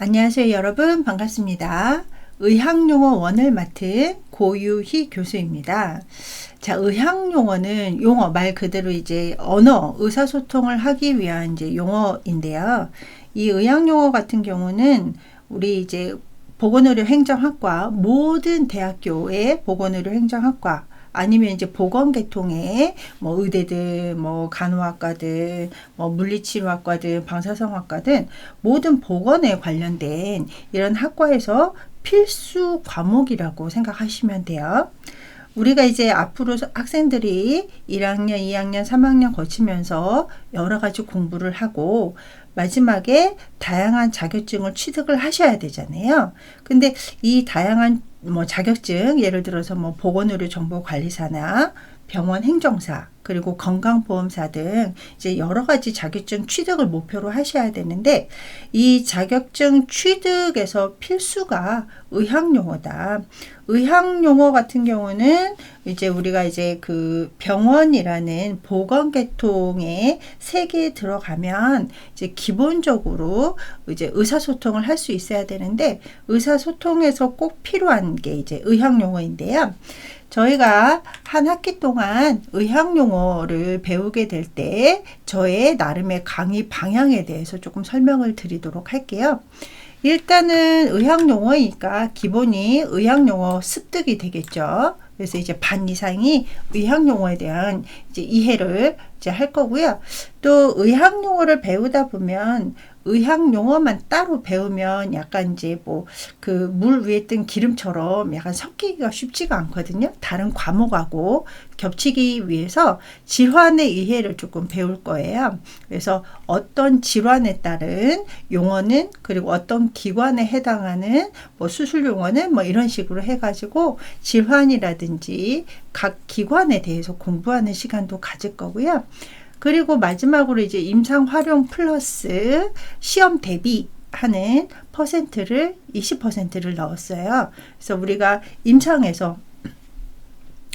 안녕하세요 여러분, 반갑습니다. 의학용어 원을 맡은 고유희 교수입니다. 자, 의학용어는 용어 말 그대로 이제 언어, 의사소통을 하기 위한 이제 용어인데요. 이 의학용어 같은 경우는 우리 이제 보건의료 행정학과, 모든 대학교의 보건의료 행정학과 아니면 이제 보건계통의 뭐 의대든 뭐 간호학과든 뭐 물리치료학과든 방사성학과든 모든 보건에 관련된 이런 학과에서 필수 과목이라고 생각하시면 돼요. 우리가 이제 앞으로 학생들이 1학년, 2학년, 3학년 거치면서 여러 가지 공부를 하고 마지막에 다양한 자격증을 취득을 하셔야 되잖아요. 근데 이 다양한 뭐 자격증, 예를 들어서 뭐 보건의료 정보관리사나 병원 행정사, 그리고 건강보험사 등 이제 여러 가지 자격증 취득을 목표로 하셔야 되는데, 이 자격증 취득에서 필수가 의학용어다. 의학용어 같은 경우는 이제 우리가 이제 그 병원이라는 보건계통의 세계에 들어가면 이제 기본적으로 이제 의사소통을 할 수 있어야 되는데, 의사소통에서 꼭 필요한 게 이제 의학용어인데요. 저희가 한 학기 동안 의학용어를 배우게 될 때 저의 나름의 강의 방향에 대해서 조금 설명을 드리도록 할게요. 일단은 의학용어이니까 기본이 의학용어 습득이 되겠죠. 그래서 이제 반 이상이 의학용어에 대한 이제 이해를 이제 할 거고요. 또 의학용어를 배우다 보면 의학용어만 따로 배우면 약간 이제 뭐 그 물 위에 뜬 기름처럼 약간 섞이기가 쉽지가 않거든요. 다른 과목하고 겹치기 위해서 질환의 이해를 조금 배울 거예요. 그래서 어떤 질환에 따른 용어는, 그리고 어떤 기관에 해당하는 뭐 수술 용어는 뭐 이런 식으로 해가지고 질환이라든지 각 기관에 대해서 공부하는 시간도 가질 거고요. 그리고 마지막으로 이제 임상 활용 플러스 시험 대비하는 퍼센트를 20%를 넣었어요. 그래서 우리가 임상에서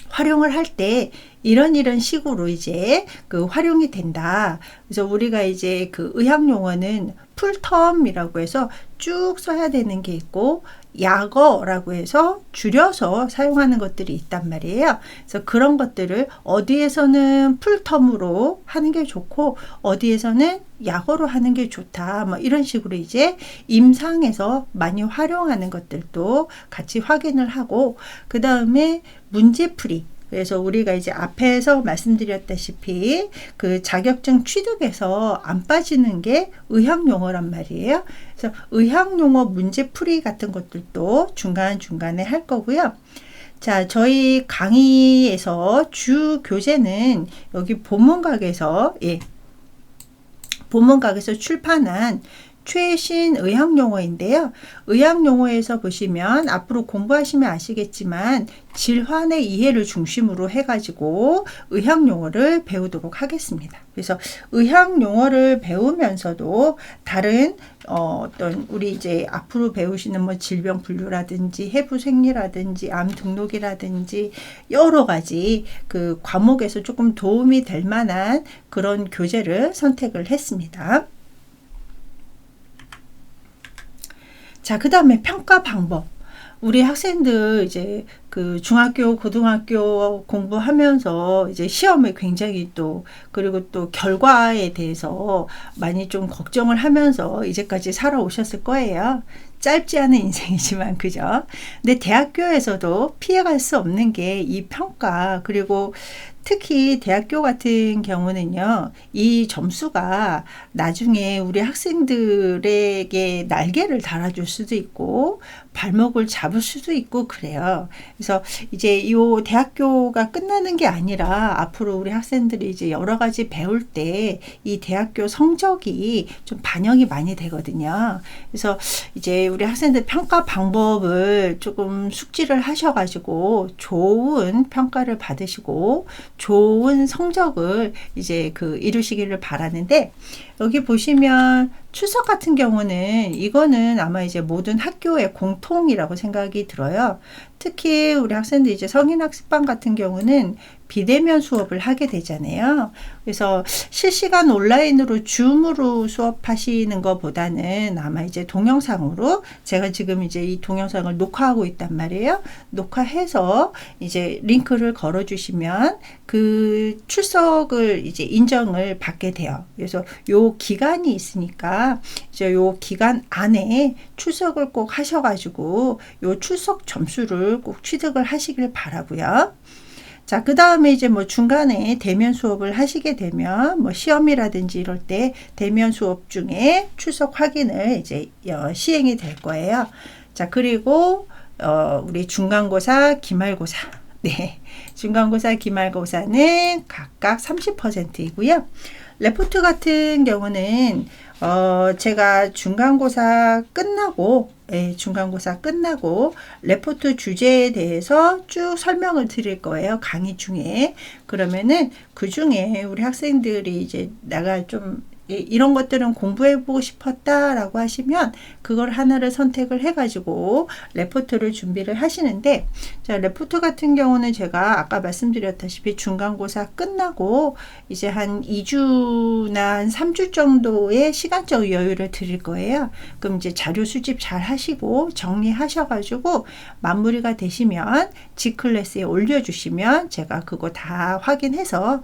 활용을 할 때 이런 식으로 이제 그 활용이 된다. 그래서 우리가 이제 그 의학용어는 풀텀이라고 해서 쭉 써야 되는 게 있고, 약어라고 해서 줄여서 사용하는 것들이 있단 말이에요. 그래서 그런 것들을 어디에서는 풀텀으로 하는 게 좋고 어디에서는 약어로 하는 게 좋다, 뭐 이런 식으로 이제 임상에서 많이 활용하는 것들도 같이 확인을 하고, 그 다음에 문제풀이. 그래서 우리가 이제 앞에서 말씀드렸다시피 그 자격증 취득에서 안 빠지는 게 의학용어란 말이에요. 그래서 의학용어 문제풀이 같은 것들도 중간중간에 할 거고요. 자, 저희 강의에서 주 교재는 여기 보문각에서 보문각에서 출판한 최신 의학용어인데요. 의학용어에서 보시면 앞으로 공부하시면 아시겠지만 질환의 이해를 중심으로 해가지고 의학용어를 배우도록 하겠습니다. 그래서 의학용어를 배우면서도 다른 어떤 우리 이제 앞으로 배우시는 뭐 질병 분류라든지 해부생리라든지 암 등록이라든지 여러 가지 그 과목에서 조금 도움이 될 만한 그런 교재를 선택을 했습니다. 자, 그 다음에 평가 방법. 우리 학생들 이제 그 중학교, 고등학교 공부하면서 이제 시험을 굉장히 그리고 또 결과에 대해서 많이 좀 걱정을 하면서 이제까지 살아오셨을 거예요. 짧지 않은 인생이지만, 그죠? 근데 대학교에서도 피해갈 수 없는 게 이 평가, 그리고 특히 대학교 같은 경우는요, 이 점수가 나중에 우리 학생들에게 날개를 달아줄 수도 있고 발목을 잡을 수도 있고 그래요. 그래서 이제 이 대학교가 끝나는 게 아니라 앞으로 우리 학생들이 이제 여러 가지 배울 때 이 대학교 성적이 좀 반영이 많이 되거든요. 그래서 이제 우리 학생들 평가 방법을 조금 숙지를 하셔가지고 좋은 평가를 받으시고 좋은 성적을 이제 그 이루시기를 바라는데, 여기 보시면 출석 같은 경우는 이거는 아마 이제 모든 학교의 공통이라고 생각이 들어요. 특히 우리 학생들 이제 성인학습반 같은 경우는 비대면 수업을 하게 되잖아요. 그래서 실시간 온라인으로 줌으로 수업하시는 것보다는 아마 이제 동영상으로, 제가 지금 이제 이 동영상을 녹화하고 있단 말이에요. 녹화해서 이제 링크를 걸어 주시면 그 출석을 이제 인정을 받게 돼요. 그래서 요 기간이 있으니까 이제 요 기간 안에 출석을 꼭 하셔가지고 요 출석 점수를 꼭 취득을 하시길 바라고요. 자, 그 다음에 이제 뭐 중간에 대면 수업을 하시게 되면 뭐 시험이라든지 이럴 때 대면 수업 중에 출석 확인을 이제 시행이 될 거예요. 자, 그리고 우리 중간고사, 기말고사. 네. 중간고사, 기말고사는 각각 30%이고요. 레포트 같은 경우는 제가 중간고사 끝나고 레포트 주제에 대해서 쭉 설명을 드릴 거예요. 강의 중에. 그러면은 그 중에 우리 학생들이 이제 내가 좀 이런 것들은 공부해보고 싶었다라고 하시면 그걸 하나를 선택을 해가지고 레포트를 준비를 하시는데, 자, 레포트 같은 경우는 제가 아까 말씀드렸다시피 중간고사 끝나고 이제 한 2주나 한 3주 정도의 시간적 여유를 드릴 거예요. 그럼 이제 자료 수집 잘 하시고 정리하셔가지고 마무리가 되시면 G클래스에 올려주시면 제가 그거 다 확인해서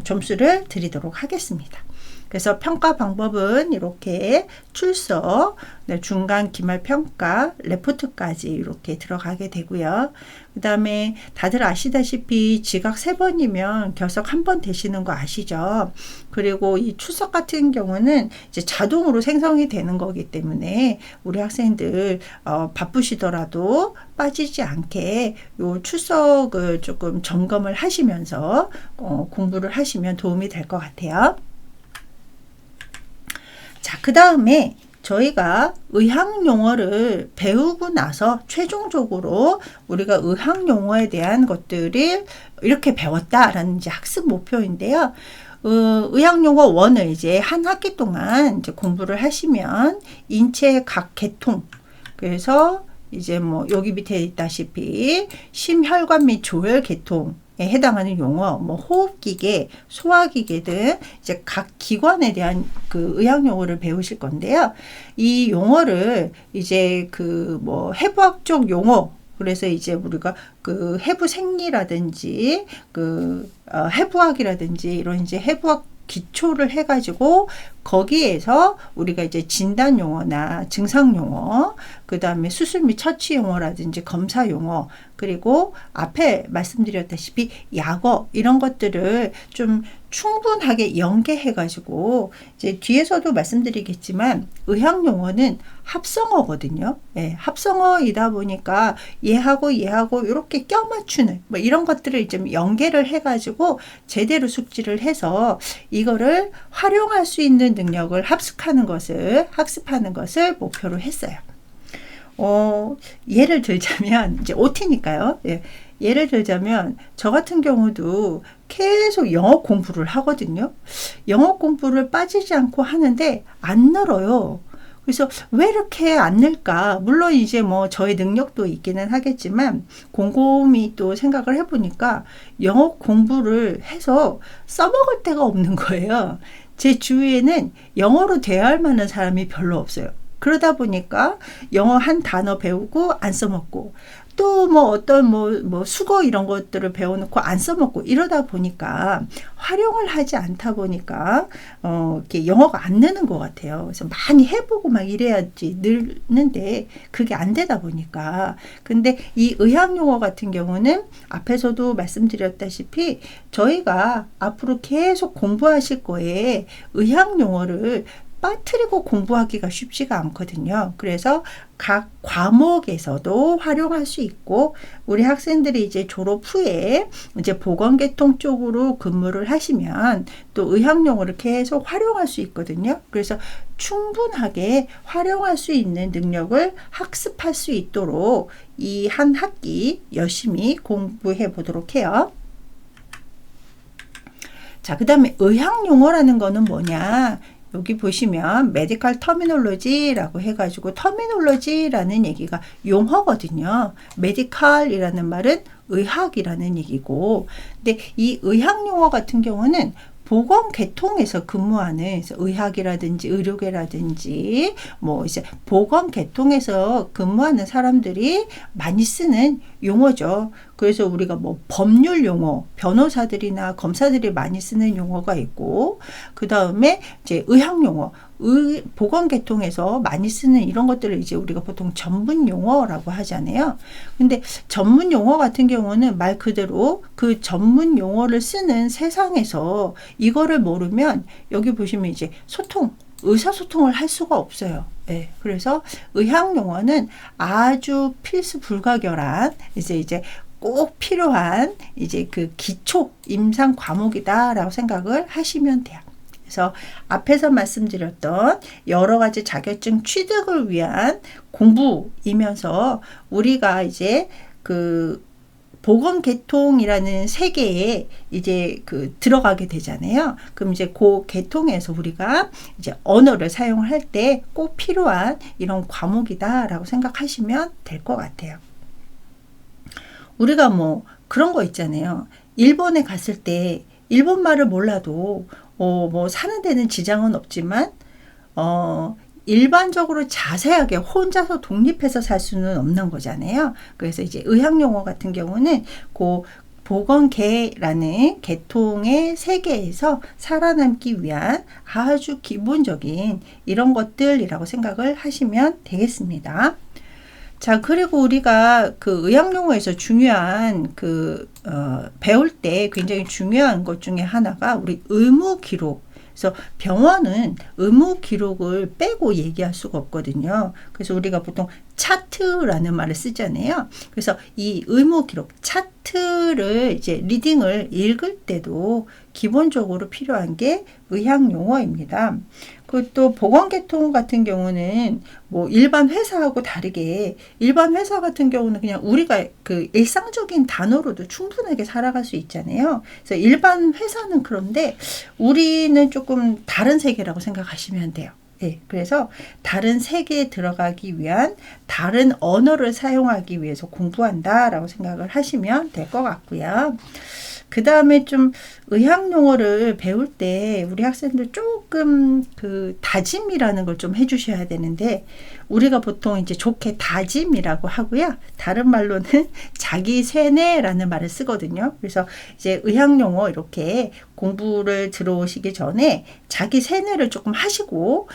점수를 드리도록 하겠습니다. 그래서 평가 방법은 이렇게 출석, 중간, 기말 평가, 레포트까지 이렇게 들어가게 되고요. 그 다음에 다들 아시다시피 지각 3번이면 결석 1번 되시는 거 아시죠? 그리고 이 출석 같은 경우는 이제 자동으로 생성이 되는 거기 때문에 우리 학생들 바쁘시더라도 빠지지 않게 요 출석을 조금 점검을 하시면서 공부를 하시면 도움이 될 것 같아요. 자, 그 다음에 저희가 의학 용어를 배우고 나서 최종적으로 우리가 의학 용어에 대한 것들을 이렇게 배웠다라는 이제 학습 목표인데요. 의학 용어 1을 이제 한 학기 동안 이제 공부를 하시면 인체 각 계통, 그래서 이제 뭐 여기 밑에 있다시피 심혈관 및 조혈 계통 해당하는 용어, 뭐 호흡기계, 소화기계 등 이제 각 기관에 대한 그 의학 용어를 배우실 건데요. 이 용어를 이제 그 뭐 해부학적 용어, 그래서 이제 우리가 그 해부 생리라든지 그 해부학이라든지 이런 이제 해부학 기초를 해가지고 거기에서 우리가 이제 진단 용어나 증상 용어, 그 다음에 수술 및 처치 용어라든지 검사 용어, 그리고 앞에 말씀드렸다시피 약어, 이런 것들을 좀 충분하게 연계해가지고 이제 뒤에서도 말씀드리겠지만 의학 용어는 합성어거든요. 예, 합성어이다 보니까 얘하고 이렇게 껴맞추는 뭐 이런 것들을 좀 연계를 해가지고 제대로 숙지를 해서 이거를 활용할 수 있는 능력을 학습하는 것을 목표로 했어요. 예를 들자면 이제 OT니까요. 예. 예를 들자면 저 같은 경우도 계속 영어 공부를 하거든요. 영어 공부를 빠지지 않고 하는데 안 늘어요. 그래서 왜 이렇게 안 늘까? 물론 이제 뭐 저의 능력도 있기는 하겠지만 곰곰이 또 생각을 해보니까 영어 공부를 해서 써먹을 데가 없는 거예요. 제 주위에는 영어로 대화할 만한 사람이 별로 없어요. 그러다 보니까 영어 한 단어 배우고 안 써먹고, 또 뭐 어떤 뭐 수거 이런 것들을 배워놓고 안 써먹고, 이러다 보니까 활용을 하지 않다 보니까 이렇게 영어가 안 느는 것 같아요. 그래서 많이 해보고 막 이래야지 늘는데 그게 안 되다 보니까. 근데 이 의학 용어 같은 경우는 앞에서도 말씀드렸다시피 저희가 앞으로 계속 공부하실 거에 의학 용어를 빠뜨리고 공부하기가 쉽지가 않거든요. 그래서 각 과목에서도 활용할 수 있고, 우리 학생들이 이제 졸업 후에 이제 보건계통 쪽으로 근무를 하시면 또 의학 용어를 계속 활용할 수 있거든요. 그래서 충분하게 활용할 수 있는 능력을 학습할 수 있도록 이 한 학기 열심히 공부해 보도록 해요. 자, 그 다음에 의학 용어라는 거는 뭐냐? 여기 보시면 메디컬 터미놀로지라고 해가지고 터미놀로지라는 얘기가 용어거든요. 메디컬이라는 말은 의학이라는 얘기고, 근데 이 의학 용어 같은 경우는 보건 계통에서 근무하는, 그래서 의학이라든지 의료계라든지 뭐 이제 보건 계통에서 근무하는 사람들이 많이 쓰는 용어죠. 그래서 우리가 뭐 법률 용어, 변호사들이나 검사들이 많이 쓰는 용어가 있고, 그 다음에 이제 의학 용어, 보건 계통에서 많이 쓰는 이런 것들을 이제 우리가 보통 전문 용어라고 하잖아요. 근데 전문 용어 같은 경우는 말 그대로 그 전문 용어를 쓰는 세상에서 이거를 모르면 여기 보시면 이제 의사소통을 할 수가 없어요. 네, 그래서 의학 용어는 아주 필수 불가결한 이제 꼭 필요한 이제 그 기초 임상 과목이다라고 생각을 하시면 돼요. 그래서 앞에서 말씀드렸던 여러 가지 자격증 취득을 위한 공부이면서 우리가 이제 그 보건계통이라는 세계에 이제 그 들어가게 되잖아요. 그럼 이제 그 계통에서 우리가 이제 언어를 사용할 때 꼭 필요한 이런 과목이다라고 생각하시면 될 것 같아요. 우리가 뭐 그런 거 있잖아요. 일본에 갔을 때 일본말을 몰라도 뭐 사는 데는 지장은 없지만 일반적으로 자세하게 혼자서 독립해서 살 수는 없는 거잖아요. 그래서 이제 의학 용어 같은 경우는 그 보건계라는 계통의 세계에서 살아남기 위한 아주 기본적인 이런 것들이라고 생각을 하시면 되겠습니다. 자, 그리고 우리가 그 의학 용어에서 중요한 배울 때 굉장히 중요한 것 중에 하나가 우리 의무 기록. 그래서 병원은 의무 기록을 빼고 얘기할 수가 없거든요. 그래서 우리가 보통 차트라는 말을 쓰잖아요. 그래서 이 의무 기록, 차트를 이제 리딩을 읽을 때도 기본적으로 필요한 게 의학 용어입니다. 또 보건계통 같은 경우는 뭐 일반 회사하고 다르게 일반 회사 같은 경우는 그냥 우리가 그 일상적인 단어로도 충분하게 살아갈 수 있잖아요. 그래서 일반 회사는 그런데 우리는 조금 다른 세계라고 생각하시면 돼요. 네, 그래서 다른 세계에 들어가기 위한 다른 언어를 사용하기 위해서 공부한다라고 생각을 하시면 될 것 같고요. 그 다음에 좀 의학 용어를 배울 때 우리 학생들 조금 그 다짐이라는 걸 좀 해주셔야 되는데, 우리가 보통 이제 좋게 다짐이라고 하고요. 다른 말로는 자기 세뇌라는 말을 쓰거든요. 그래서 이제 의학 용어 이렇게 공부를 들어오시기 전에 자기 세뇌를 조금 하시고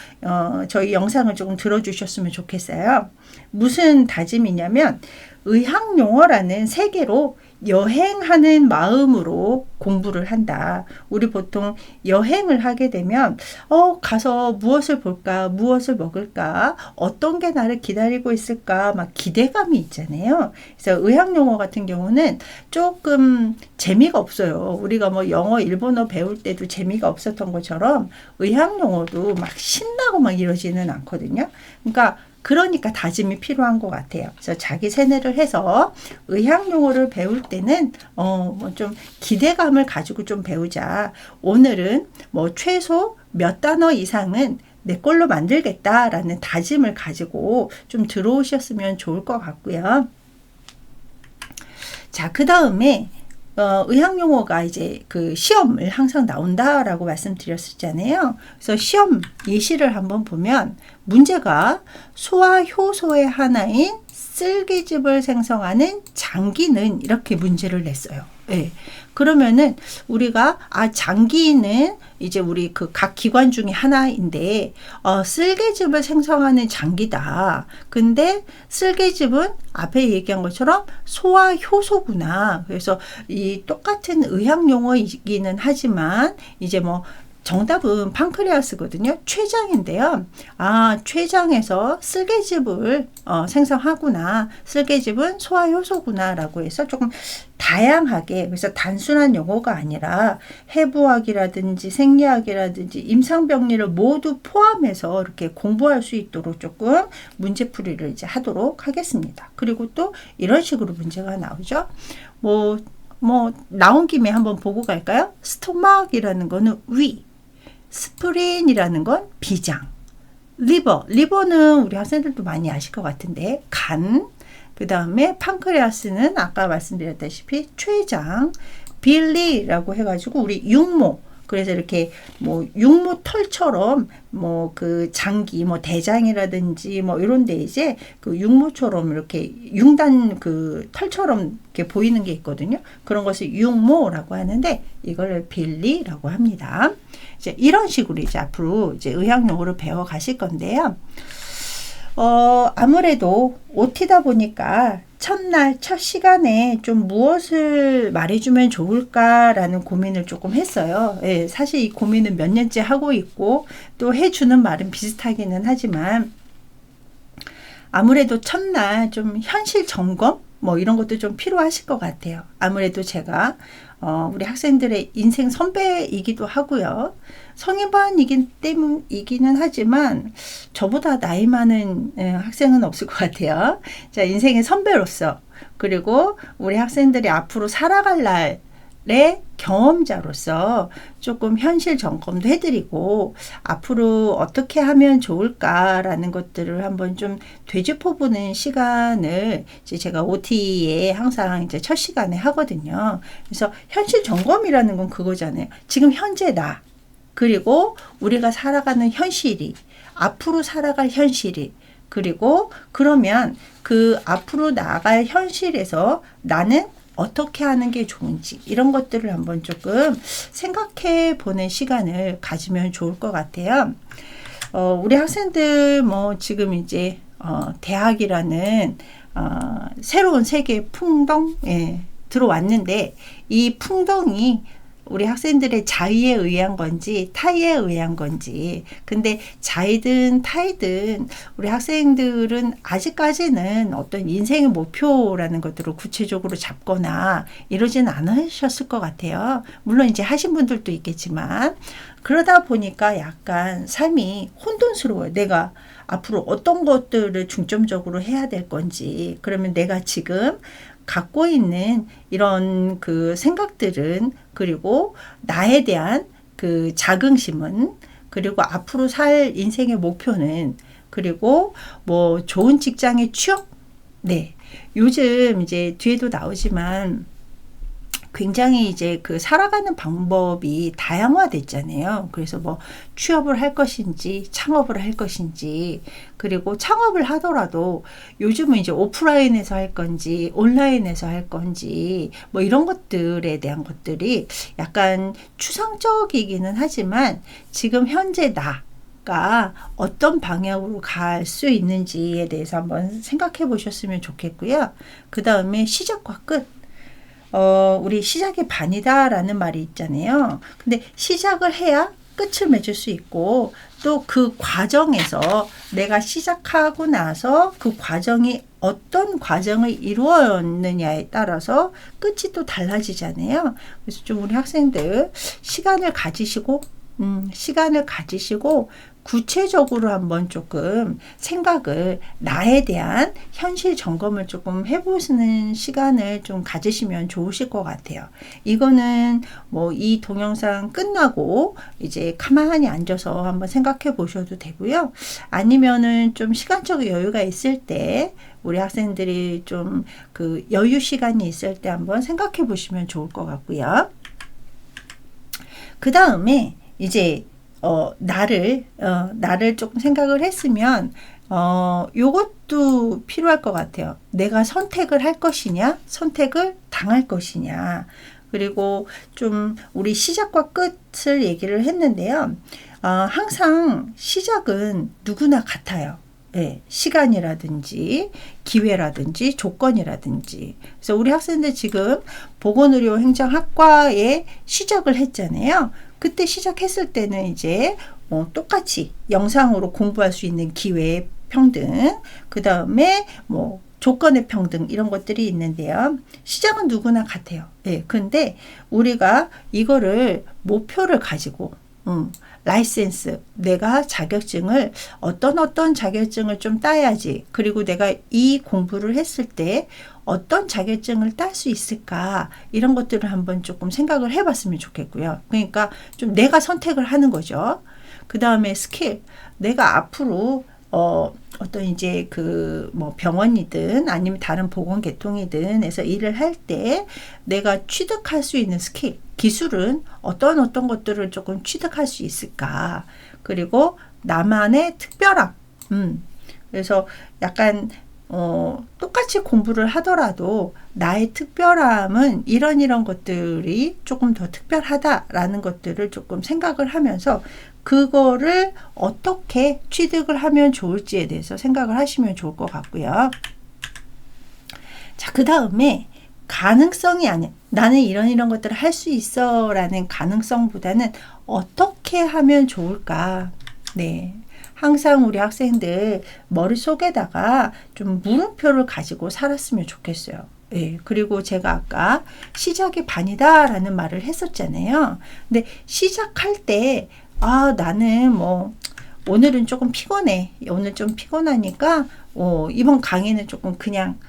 저희 영상을 조금 들어주셨으면 좋겠어요. 무슨 다짐이냐면 의학 용어라는 세계로 여행하는 마음으로 공부를 한다. 우리 보통 여행을 하게 되면 가서 무엇을 볼까, 무엇을 먹을까, 어떤 게 나를 기다리고 있을까 막 기대감이 있잖아요. 그래서 의학 용어 같은 경우는 조금 재미가 없어요. 우리가 뭐 영어, 일본어 배울 때도 재미가 없었던 것처럼 의학 용어도 막 신나고 막 이러지는 않거든요. 그러니까 다짐이 필요한 것 같아요. 그래서 자기 세뇌를 해서 의학 용어를 배울 때는 뭐 좀 기대감을 가지고 좀 배우자. 오늘은 뭐 최소 몇 단어 이상은 내 걸로 만들겠다라는 다짐을 가지고 좀 들어오셨으면 좋을 것 같고요. 자, 그 다음에 의학 용어가 이제 그 시험을 항상 나온다라고 말씀드렸었잖아요. 그래서 시험 예시를 한번 보면 문제가 소화 효소의 하나인 쓸개즙을 생성하는 장기는 이렇게 문제를 냈어요. 네. 그러면은 우리가 장기는 이제 우리 그 각 기관 중에 하나인데 쓸개즙을 생성하는 장기다. 근데 쓸개즙은 앞에 얘기한 것처럼 소화 효소구나. 그래서 이 똑같은 의학 용어이기는 하지만 이제 뭐 정답은 판크레아스거든요. 췌장인데요. 췌장에서 쓸개즙을 생성하구나. 쓸개즙은 소화효소구나 라고 해서 조금 다양하게, 그래서 단순한 용어가 아니라 해부학이라든지 생리학이라든지 임상병리를 모두 포함해서 이렇게 공부할 수 있도록 조금 문제풀이를 이제 하도록 하겠습니다. 그리고 또 이런 식으로 문제가 나오죠. 뭐 나온 김에 한번 보고 갈까요? 스토막이라는 거는 위. 스프린이라는 건 비장, 리버는 우리 학생들도 많이 아실 것 같은데 간, 그 다음에 판크레아스는 아까 말씀드렸다시피 췌장, 빌리라고 해가지고 우리 육모, 그래서 이렇게 뭐 육모 털처럼 뭐 그 장기 뭐 대장이라든지 뭐 이런데 이제 그 육모처럼 이렇게 융단 그 털처럼 이렇게 보이는 게 있거든요. 그런 것을 육모라고 하는데 이걸 빌리라고 합니다. 이제 이런 식으로 이제 앞으로 이제 의학용어를 배워 가실 건데요. 아무래도 OT다 보니까 첫날, 첫 시간에 좀 무엇을 말해주면 좋을까라는 고민을 조금 했어요. 예, 사실 이 고민은 몇 년째 하고 있고 또 해주는 말은 비슷하기는 하지만 아무래도 첫날 좀 현실 점검 뭐 이런 것도 좀 필요하실 것 같아요. 아무래도 제가 우리 학생들의 인생 선배이기도 하고요. 성인반이기 때문이기는 하지만 저보다 나이 많은 학생은 없을 것 같아요. 자, 인생의 선배로서 그리고 우리 학생들이 앞으로 살아갈 날의 경험자로서 조금 현실 점검도 해드리고 앞으로 어떻게 하면 좋을까라는 것들을 한번 좀 되짚어보는 시간을 이제 제가 OT에 항상 이제 첫 시간에 하거든요. 그래서 현실 점검이라는 건 그거잖아요. 지금 현재 나 그리고 우리가 살아가는 현실이 앞으로 살아갈 현실이 그리고 그러면 그 앞으로 나아갈 현실에서 나는 어떻게 하는 게 좋은지 이런 것들을 한번 조금 생각해 보는 시간을 가지면 좋을 것 같아요. 우리 학생들 뭐 지금 이제 대학이라는 새로운 세계 풍덩 들어왔는데 이 풍덩이 우리 학생들의 자의에 의한 건지 타의에 의한 건지 근데 자의든 타의든 우리 학생들은 아직까지는 어떤 인생의 목표라는 것들을 구체적으로 잡거나 이러진 않으셨을 것 같아요. 물론 이제 하신 분들도 있겠지만 그러다 보니까 약간 삶이 혼돈스러워요. 내가 앞으로 어떤 것들을 중점적으로 해야 될 건지 그러면 내가 지금 갖고 있는 이런 그 생각들은 그리고 나에 대한 그 자긍심은 그리고 앞으로 살 인생의 목표는 그리고 뭐 좋은 직장의 취업 네 요즘 이제 뒤에도 나오지만 굉장히 이제 그 살아가는 방법이 다양화됐잖아요. 그래서 뭐 취업을 할 것인지 창업을 할 것인지 그리고 창업을 하더라도 요즘은 이제 오프라인에서 할 건지 온라인에서 할 건지 뭐 이런 것들에 대한 것들이 약간 추상적이기는 하지만 지금 현재 가 어떤 방향으로 갈 수 있는지에 대해서 한번 생각해 보셨으면 좋겠고요. 그 다음에 시작과 끝 우리 시작이 반이다라는 말이 있잖아요. 근데 시작을 해야 끝을 맺을 수 있고 또 그 과정에서 내가 시작하고 나서 그 과정이 어떤 과정을 이루었느냐에 따라서 끝이 또 달라지잖아요. 그래서 좀 우리 학생들 시간을 가지시고 구체적으로 한번 조금 생각을 나에 대한 현실 점검을 조금 해보시는 시간을 좀 가지시면 좋으실 것 같아요. 이거는 뭐 이 동영상 끝나고 이제 가만히 앉아서 한번 생각해 보셔도 되고요. 아니면은 좀 시간적 여유가 있을 때 우리 학생들이 좀 그 여유 시간이 있을 때 한번 생각해 보시면 좋을 것 같고요. 그 다음에 이제 나를 조금 생각을 했으면 요것도 필요할 것 같아요. 내가 선택을 할 것이냐 선택을 당할 것이냐 그리고 좀 우리 시작과 끝을 얘기를 했는데요. 항상 시작은 누구나 같아요. 네, 시간이라든지 기회라든지 조건이라든지 그래서 우리 학생들 지금 보건의료 행정학과에 시작을 했잖아요. 그때 시작했을 때는 이제 똑같이 영상으로 공부할 수 있는 기회 평등 그 다음에 뭐 조건의 평등 이런 것들이 있는데요. 시작은 누구나 같아요. 네, 근데 우리가 이거를 목표를 가지고 라이센스 내가 자격증을 어떤 자격증을 좀 따야지 그리고 내가 이 공부를 했을 때 어떤 자격증을 딸 수 있을까 이런 것들을 한번 조금 생각을 해봤으면 좋겠고요. 그러니까 좀 내가 선택을 하는 거죠. 그 다음에 스킬, 내가 앞으로 어떤 이제 그 뭐 병원이든 아니면 다른 보건 계통이든 해서 일을 할 때 내가 취득할 수 있는 스킬, 기술은 어떤 것들을 조금 취득할 수 있을까. 그리고 나만의 특별함. 그래서 약간 똑같이 공부를 하더라도 나의 특별함은 이런 것들이 조금 더 특별하다라는 것들을 조금 생각을 하면서 그거를 어떻게 취득을 하면 좋을지에 대해서 생각을 하시면 좋을 것 같고요. 자, 그 다음에 가능성이 아니야. 나는 이런 것들을 할 수 있어 라는 가능성보다는 어떻게 하면 좋을까. 네. 항상 우리 학생들 머릿속에다가 좀 물음표를 가지고 살았으면 좋겠어요. 예, 그리고 제가 아까 시작이 반이다 라는 말을 했었잖아요. 근데 시작할 때 나는 뭐 오늘은 조금 피곤해. 오늘 좀 피곤하니까 이번 강의는 조금 그냥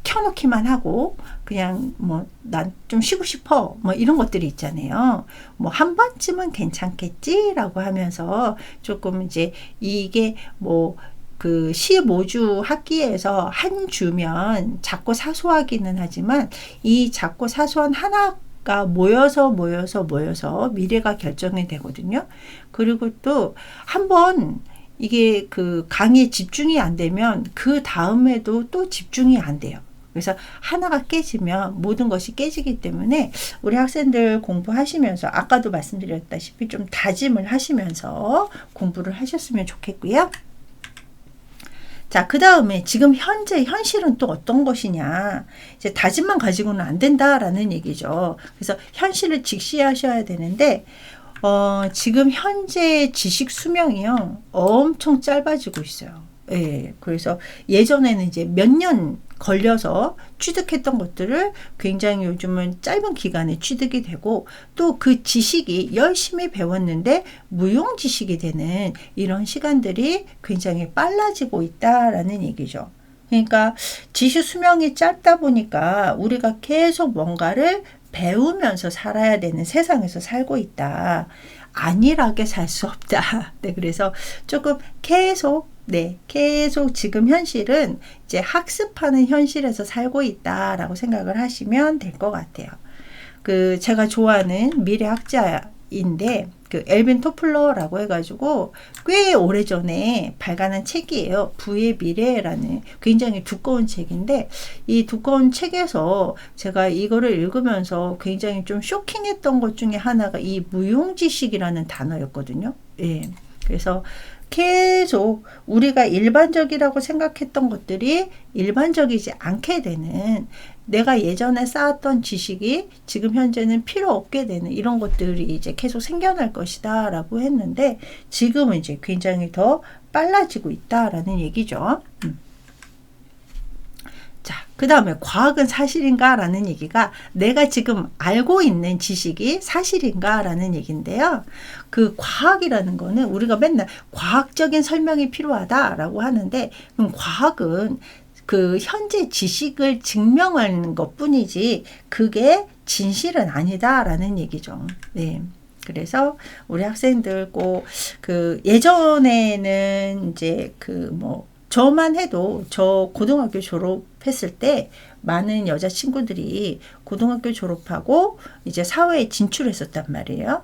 켜놓기만 하고 그냥 뭐 난 좀 쉬고 싶어 뭐 이런 것들이 있잖아요. 뭐 한 번쯤은 괜찮겠지라고 하면서 조금 이제 이게 뭐 그 15주 학기에서 한 주면 작고 사소하기는 하지만 이 작고 사소한 하나가 모여서 미래가 결정이 되거든요. 그리고 또 한번 이게 그 강의에 집중이 안 되면 그 다음에도 또 집중이 안 돼요. 그래서 하나가 깨지면 모든 것이 깨지기 때문에 우리 학생들 공부하시면서 아까도 말씀드렸다시피 좀 다짐을 하시면서 공부를 하셨으면 좋겠고요. 자, 그 다음에 지금 현실은 또 어떤 것이냐. 이제 다짐만 가지고는 안 된다라는 얘기죠. 그래서 현실을 직시하셔야 되는데, 지금 현재 지식 수명이요. 엄청 짧아지고 있어요. 예. 그래서 예전에는 이제 몇 년 걸려서 취득했던 것들을 굉장히 요즘은 짧은 기간에 취득이 되고 또 그 지식이 열심히 배웠는데 무용 지식이 되는 이런 시간들이 굉장히 빨라지고 있다라는 얘기죠. 그러니까 지식 수명이 짧다 보니까 우리가 계속 뭔가를 배우면서 살아야 되는 세상에서 살고 있다. 안일하게 살 수 없다. 네, 그래서 조금 계속 지금 현실은 이제 학습하는 현실에서 살고 있다라고 생각을 하시면 될 것 같아요. 그 제가 좋아하는 미래학자인데 그 엘빈 토플러라고 해가지고 꽤 오래전에 발간한 책이에요. 부의 미래라는 굉장히 두꺼운 책인데 이 두꺼운 책에서 제가 이거를 읽으면서 굉장히 좀 쇼킹했던 것 중에 하나가 이 무용지식이라는 단어였거든요. 예. 그래서 계속 우리가 일반적이라고 생각했던 것들이 일반적이지 않게 되는 내가 예전에 쌓았던 지식이 지금 현재는 필요 없게 되는 이런 것들이 이제 계속 생겨날 것이다 라고 했는데 지금은 이제 굉장히 더 빨라지고 있다라는 얘기죠. 자, 그 다음에 과학은 사실인가 라는 얘기가 내가 지금 알고 있는 지식이 사실인가 라는 얘기인데요. 그 과학이라는 거는 우리가 맨날 과학적인 설명이 필요하다라고 하는데 그럼 과학은 그 현재 지식을 증명하는 것 뿐이지 그게 진실은 아니다라는 얘기죠. 네. 그래서 우리 학생들 꼭 그 예전에는 이제 그 뭐 저만 해도 저 고등학교 졸업했을 때 많은 여자 친구들이 고등학교 졸업하고 이제 사회에 진출했었단 말이에요.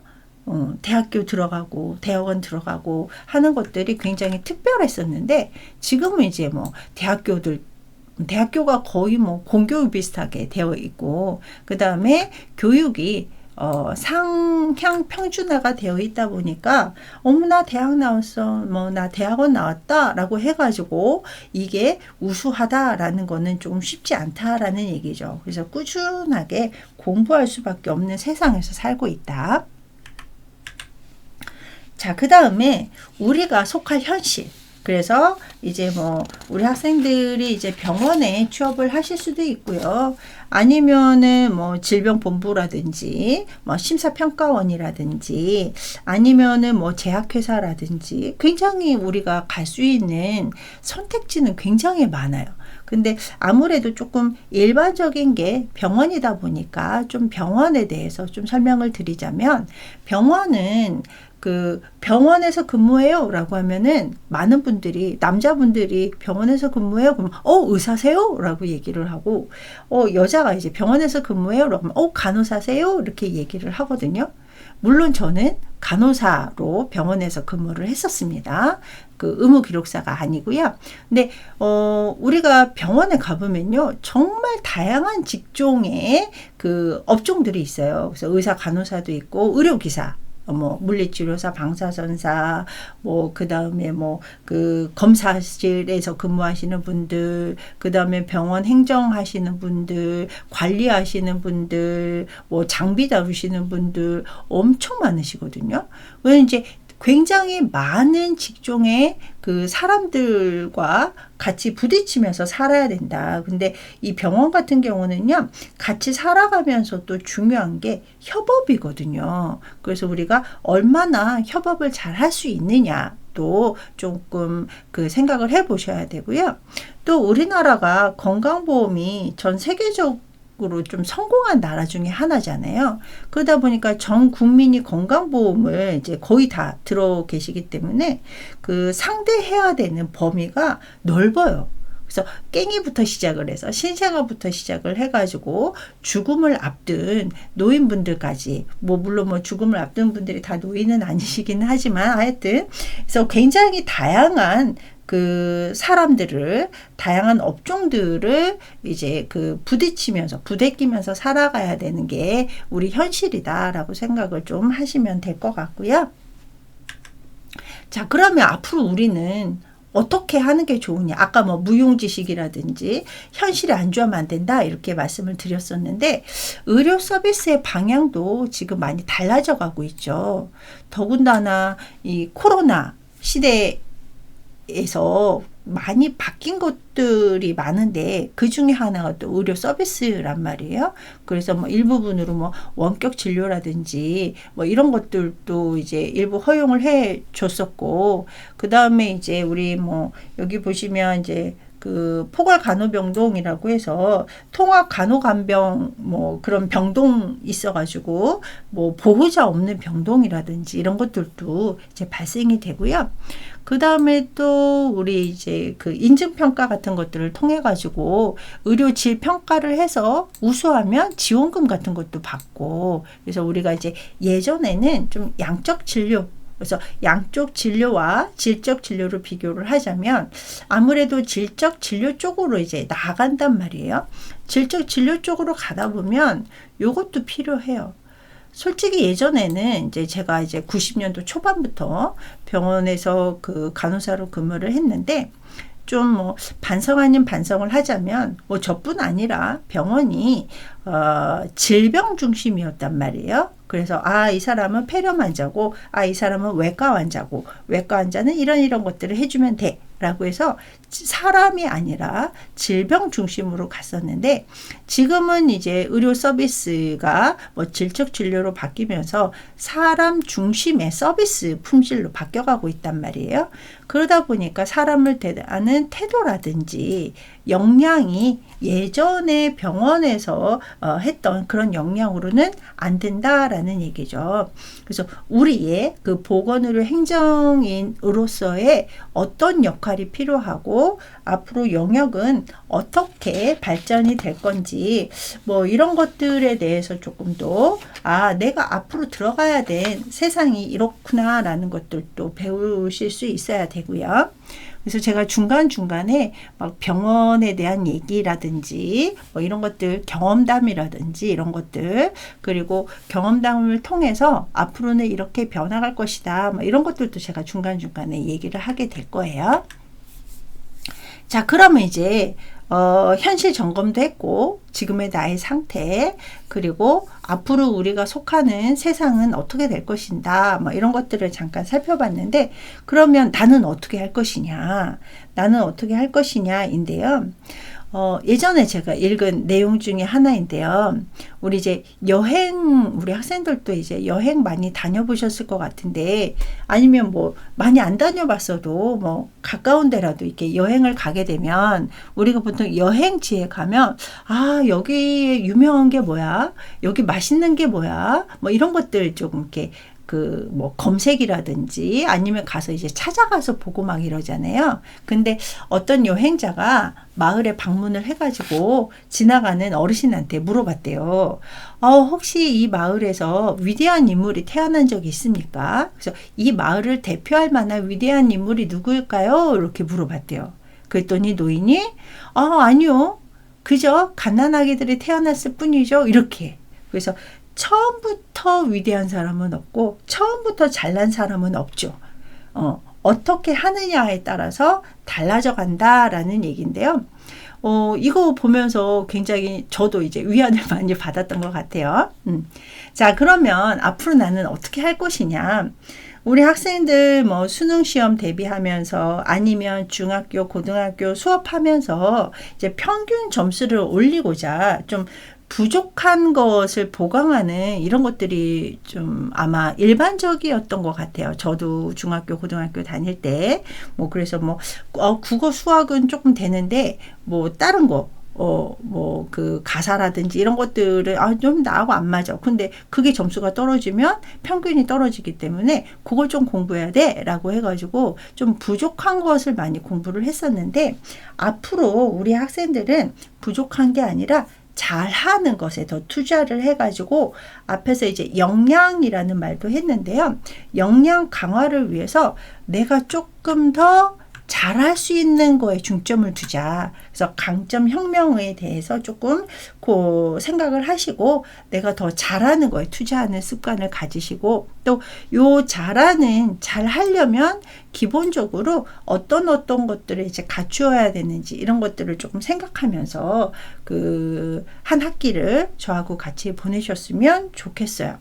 대학교 들어가고 대학원 들어가고 하는 것들이 굉장히 특별했었는데 지금은 이제 뭐 대학교가 거의 뭐 공교육 비슷하게 되어 있고 그 다음에 교육이 상향 평준화가 되어 있다 보니까 나 대학 나왔어 뭐 나 대학원 나왔다 라고 해가지고 이게 우수하다라는 거는 좀 쉽지 않다라는 얘기죠. 그래서 꾸준하게 공부할 수밖에 없는 세상에서 살고 있다. 자, 그 다음에 우리가 속할 현실 그래서 이제 뭐 우리 학생들이 이제 병원에 취업을 하실 수도 있고요. 아니면은 뭐 질병본부라든지 뭐 심사평가원이라든지 아니면은 뭐 제약회사라든지 굉장히 우리가 갈 수 있는 선택지는 굉장히 많아요. 근데 아무래도 조금 일반적인 게 병원이다 보니까 좀 병원에 대해서 좀 설명을 드리자면, 병원은 그 병원에서 근무해요 라고 하면은 많은 분들이, 남자분들이 병원에서 근무해요 그러면 의사세요? 라고 얘기를 하고, 여자가 이제 병원에서 근무해요 그러면 간호사세요? 이렇게 얘기를 하거든요. 물론 저는 간호사로 병원에서 근무를 했었습니다. 그 의무 기록사가 아니고요. 근데 우리가 병원에 가보면요, 정말 다양한 직종의 그 업종들이 있어요. 그래서 의사, 간호사도 있고 의료기사, 뭐 물리치료사, 방사선사, 뭐 그다음에 뭐 그 검사실에서 근무하시는 분들, 그다음에 병원 행정하시는 분들, 관리하시는 분들, 뭐 장비 다루시는 분들 엄청 많으시거든요. 왜 이제 굉장히 많은 직종의 그 사람들과 같이 부딪히면서 살아야 된다. 근데 이 병원 같은 경우는요, 같이 살아가면서 또 중요한 게 협업이거든요. 그래서 우리가 얼마나 협업을 잘 할 수 있느냐, 또 조금 그 생각을 해 보셔야 되고요. 또 우리나라가 건강보험이 전 세계적으로 좀 성공한 나라 중에 하나잖아요. 그러다 보니까 전 국민이 건강보험을 이제 거의 다 들어 계시기 때문에 그 상대해야 되는 범위가 넓어요. 그래서 깽이부터 시작을 해서 신생아부터 시작을 해가지고 죽음을 앞둔 노인분들까지, 뭐 물론 뭐 죽음을 앞둔 분들이 다 노인은 아니시긴 하지만 하여튼, 그래서 굉장히 다양한 그 사람들을, 다양한 업종들을 이제 그 부대끼면서 살아가야 되는 게 우리 현실이다라고 생각을 좀 하시면 될 것 같고요. 자, 그러면 앞으로 우리는 어떻게 하는 게 좋으냐? 아까 뭐 무용지식이라든지 현실에 안주하면 안 된다 이렇게 말씀을 드렸었는데, 의료 서비스의 방향도 지금 많이 달라져 가고 있죠. 더군다나 이 코로나 시대에서 많이 바뀐 것들이 많은데 그 중에 하나가 또 의료 서비스란 말이에요. 그래서 뭐 일부분으로 뭐 원격 진료라든지 뭐 이런 것들도 이제 일부 허용을 해 줬었고, 그 다음에 이제 우리 뭐 여기 보시면 이제 그 포괄간호병동이라고 해서 통합간호간병 뭐 그런 병동 있어가지고 뭐 보호자 없는 병동이라든지 이런 것들도 이제 발생이 되고요. 그 다음에 또 우리 이제 그 인증평가 같은 것들을 통해 가지고 의료질 평가를 해서 우수하면 지원금 같은 것도 받고, 그래서 우리가 이제 예전에는 좀 양적 진료, 그래서 양쪽 진료와 질적 진료를 비교를 하자면 아무래도 질적 진료 쪽으로 이제 나간단 말이에요. 질적 진료 쪽으로 가다 보면 요것도 필요해요. 솔직히 예전에는 이제 제가 이제 90년도 초반부터 병원에서 그 간호사로 근무를 했는데, 좀 뭐 반성 아닌 반성을 하자면 뭐 저뿐 아니라 병원이 질병 중심이었단 말이에요. 그래서 이 사람은 폐렴 환자고, 이 사람은 외과 환자고, 외과 환자는 이런 것들을 해주면 돼 라고 해서 사람이 아니라 질병 중심으로 갔었는데, 지금은 이제 의료 서비스가 뭐 질적 진료로 바뀌면서 사람 중심의 서비스 품질로 바뀌어가고 있단 말이에요. 그러다 보니까 사람을 대하는 태도라든지 역량이 예전에 병원에서 했던 그런 역량으로는 안 된다라는 얘기죠. 그래서 우리의 그 보건의료 행정인으로서의 어떤 역할이 필요하고 앞으로 영역은 어떻게 발전이 될 건지, 뭐 이런 것들에 대해서 조금 더 내가 앞으로 들어가야 된 세상이 이렇구나라는 것들도 배우실 수 있어야 되고요. 그래서 제가 중간중간에 막 병원에 대한 얘기라든지 뭐 이런 것들, 경험담이라든지 이런 것들, 그리고 경험담을 통해서 앞으로는 이렇게 변화할 것이다, 뭐 이런 것들도 제가 중간중간에 얘기를 하게 될 거예요. 자, 그러면 이제 현실 점검도 했고 지금의 나의 상태 그리고 앞으로 우리가 속하는 세상은 어떻게 될 것인가 뭐 이런 것들을 잠깐 살펴봤는데 그러면 나는 어떻게 할 것이냐 나는 어떻게 할 것이냐인데요. 예전에 제가 읽은 내용 중에 하나인데요. 우리 이제 우리 학생들도 이제 여행 많이 다녀보셨을 것 같은데, 아니면 뭐, 많이 안 다녀봤어도 뭐, 가까운 데라도 이렇게 여행을 가게 되면, 우리가 보통 여행지에 가면, 아, 여기 유명한 게 뭐야? 여기 맛있는 게 뭐야? 뭐, 이런 것들 조금 이렇게 뭐 검색이라든지 아니면 가서 이제 찾아가서 보고 막 이러잖아요. 근데 어떤 여행자가 마을에 방문을 해가지고 지나가는 어르신한테 물어봤대요. 혹시 이 마을에서 위대한 인물이 태어난 적이 있습니까? 그래서 이 마을을 대표할 만한 위대한 인물이 누구일까요? 이렇게 물어봤대요. 그랬더니 노인이 아니요. 그저 갓난아기들이 태어났을 뿐이죠. 이렇게. 그래서 처음부터 위대한 사람은 없고 처음부터 잘난 사람은 없죠. 어떻게 하느냐에 따라서 달라져 간다라는 얘기인데요. 이거 보면서 굉장히 저도 이제 위안을 많이 받았던 것 같아요. 자, 그러면 앞으로 나는 어떻게 할 것이냐. 우리 학생들 뭐 수능 시험 대비하면서 아니면 중학교, 고등학교 수업하면서 이제 평균 점수를 올리고자 좀 부족한 것을 보강하는 이런 것들이 좀 아마 일반적이었던 것 같아요. 저도 중학교, 고등학교 다닐 때 뭐 그래서 뭐 국어, 수학은 조금 되는데 뭐 다른 거 뭐 그 가사라든지 이런 것들을 좀 나하고 안 맞아. 근데 그게 점수가 떨어지면 평균이 떨어지기 때문에 그걸 좀 공부해야 돼라고 해가지고 좀 부족한 것을 많이 공부를 했었는데 앞으로 우리 학생들은 부족한 게 아니라 잘하는 것에 더 투자를 해가지고 앞에서 이제 역량이라는 말도 했는데요. 역량 강화를 위해서 내가 조금 더 잘할 수 있는 거에 중점을 두자. 그래서 강점 혁명에 대해서 조금 생각을 하시고 내가 더 잘하는 거에 투자하는 습관을 가지시고 또 요 잘하려면 기본적으로 어떤 것들을 이제 갖추어야 되는지 이런 것들을 조금 생각하면서 한 학기를 저하고 같이 보내셨으면 좋겠어요.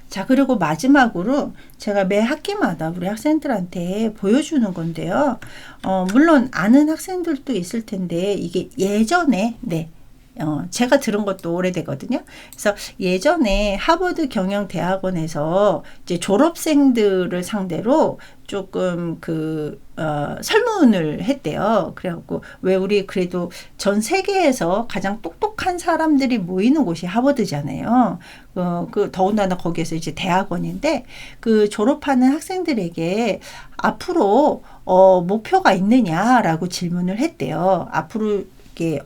자, 그리고 마지막으로 제가 매 학기마다 우리 학생들한테 보여주는 건데요. 물론 아는 학생들도 있을 텐데 이게 예전에 제가 들은 것도 오래되거든요. 그래서 예전에 하버드 경영대학원에서 이제 졸업생들을 상대로 조금 설문을 했대요. 그래갖고 왜 우리 그래도 전 세계에서 가장 똑똑한 사람들이 모이는 곳이 하버드잖아요. 더군다나 거기에서 이제 대학원인데 졸업하는 학생들에게 앞으로 목표가 있느냐라고 질문을 했대요. 앞으로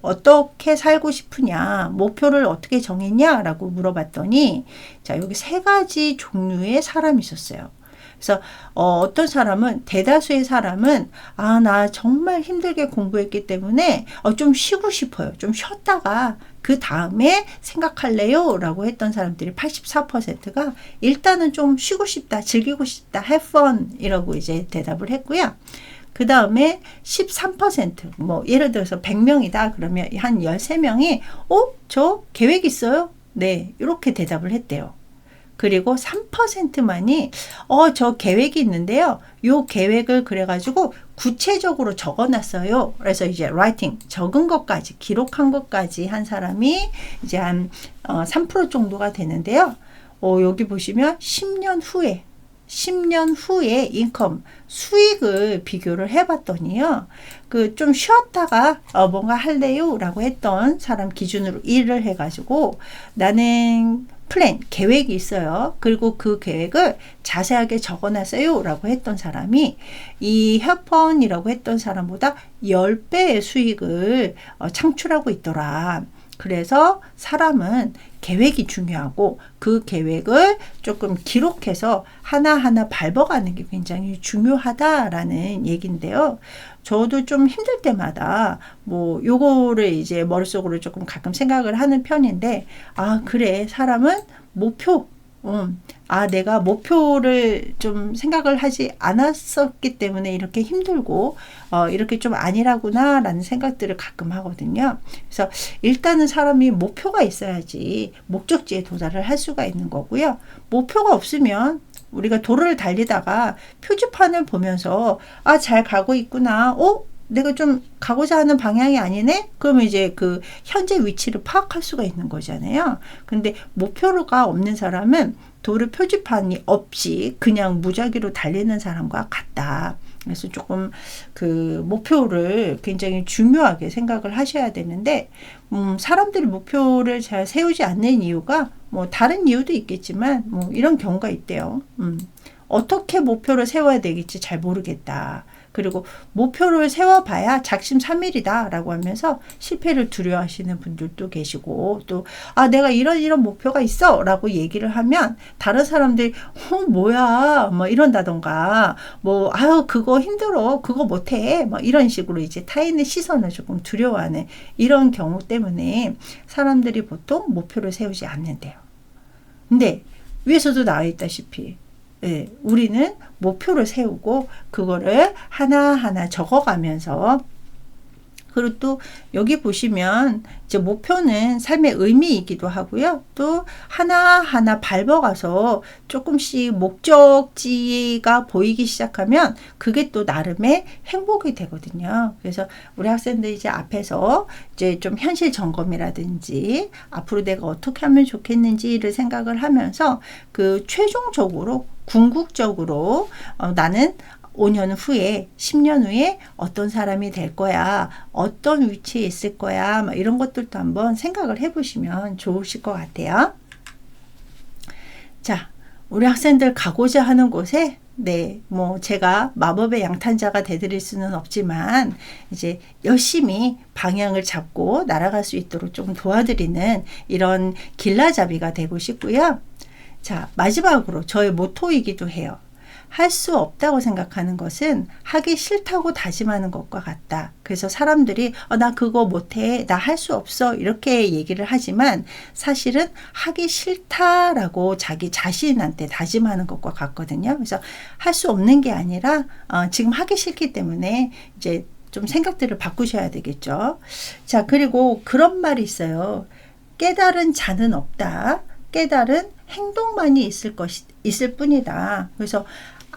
어떻게 살고 싶으냐, 목표를 어떻게 정했냐라고 물어봤더니 자, 여기 3가지 종류의 사람이 있었어요. 그래서 어떤 사람은 대다수의 사람은 나 정말 힘들게 공부했기 때문에 좀 쉬고 싶어요. 좀 쉬었다가 그 다음에 생각할래요 라고 했던 사람들이 84%가 일단은 좀 쉬고 싶다, 즐기고 싶다, have fun 이라고 이제 대답을 했고요. 그 다음에 13%, 뭐, 예를 들어서 100명이다. 그러면 한 13명이, 저 계획 있어요? 네, 이렇게 대답을 했대요. 그리고 3%만이, 저 계획이 있는데요. 요 계획을 그래가지고 구체적으로 적어놨어요. 그래서 이제 writing, 적은 것까지, 기록한 것까지 한 사람이 이제 한 3% 정도가 되는데요. 여기 보시면 10년 후에 인컴, 수익을 비교를 해봤더니요. 좀 쉬었다가 뭔가 할래요? 라고 했던 사람 기준으로 일을 해가지고 나는 플랜, 계획이 있어요. 그리고 그 계획을 자세하게 적어놨어요. 라고 했던 사람이 이 협펀이라고 했던 사람보다 10배의 수익을 창출하고 있더라. 그래서 사람은 계획이 중요하고 그 계획을 조금 기록해서 하나하나 밟아가는 게 굉장히 중요하다라는 얘기인데요. 저도 좀 힘들 때마다 뭐 요거를 이제 머릿속으로 조금 가끔 생각을 하는 편인데 그래 사람은 목표 내가 목표를 좀 생각을 하지 않았었기 때문에 이렇게 힘들고, 이렇게 좀 아니라구나 라는 생각들을 가끔 하거든요. 그래서 일단은 사람이 목표가 있어야지 목적지에 도달을 할 수가 있는 거고요. 목표가 없으면 우리가 도로를 달리다가 표지판을 보면서 잘 가고 있구나. 내가 좀 가고자 하는 방향이 아니네? 그러면 이제 그 현재 위치를 파악할 수가 있는 거잖아요. 근데 목표가 없는 사람은 도로 표지판이 없이 그냥 무작위로 달리는 사람과 같다. 그래서 조금 그 목표를 굉장히 중요하게 생각을 하셔야 되는데, 사람들이 목표를 잘 세우지 않는 이유가 뭐 다른 이유도 있겠지만 뭐 이런 경우가 있대요. 어떻게 목표를 세워야 되겠지 잘 모르겠다. 그리고 목표를 세워봐야 작심삼일이다 라고 하면서 실패를 두려워하시는 분들도 계시고, 또 내가 이런 목표가 있어 라고 얘기를 하면 다른 사람들이 뭐야 뭐 이런다던가, 뭐 그거 힘들어, 그거 못해, 뭐 이런 식으로 이제 타인의 시선을 조금 두려워하는 이런 경우 때문에 사람들이 보통 목표를 세우지 않는데요. 근데 위에서도 나와 있다시피 우리는 목표를 세우고 그거를 하나하나 적어가면서, 그리고 또 여기 보시면 이제 목표는 삶의 의미이기도 하고요. 또 하나하나 밟아가서 조금씩 목적지가 보이기 시작하면 그게 또 나름의 행복이 되거든요. 그래서 우리 학생들 이제 앞에서 이제 좀 현실 점검이라든지 앞으로 내가 어떻게 하면 좋겠는지를 생각을 하면서 그 최종적으로 궁극적으로 나는 5년 후에 10년 후에 어떤 사람이 될 거야, 어떤 위치에 있을 거야, 막 이런 것들도 한번 생각을 해보시면 좋으실 것 같아요. 자, 우리 학생들 가고자 하는 곳에 뭐 제가 마법의 양탄자가 되드릴 수는 없지만 이제 열심히 방향을 잡고 날아갈 수 있도록 좀 도와드리는 이런 길라잡이가 되고 싶고요. 자, 마지막으로 저의 모토이기도 해요. 할 수 없다고 생각하는 것은 하기 싫다고 다짐하는 것과 같다. 그래서 사람들이 나 그거 못해, 나 할 수 없어 이렇게 얘기를 하지만 사실은 하기 싫다라고 자기 자신한테 다짐하는 것과 같거든요. 그래서 할 수 없는 게 아니라 지금 하기 싫기 때문에 이제 좀 생각들을 바꾸셔야 되겠죠. 자, 그리고 그런 말이 있어요. 깨달은 자는 없다. 깨달은 행동만이 있을 뿐이다. 그래서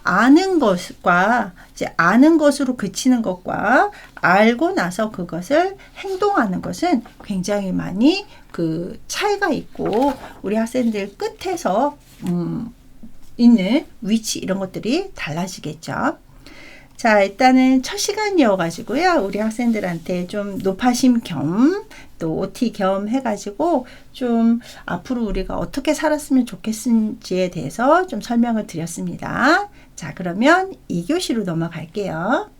아는 것과 이제 아는 것으로 그치는 것과 알고 나서 그것을 행동하는 것은 굉장히 많이 그 차이가 있고, 우리 학생들 끝에서 있는 위치 이런 것들이 달라지겠죠. 자, 일단은 첫 시간이어가지고요. 우리 학생들한테 좀 노파심 겸 또 OT 겸 해가지고 좀 앞으로 우리가 어떻게 살았으면 좋겠는지에 대해서 좀 설명을 드렸습니다. 자, 그러면 2교시로 넘어갈게요.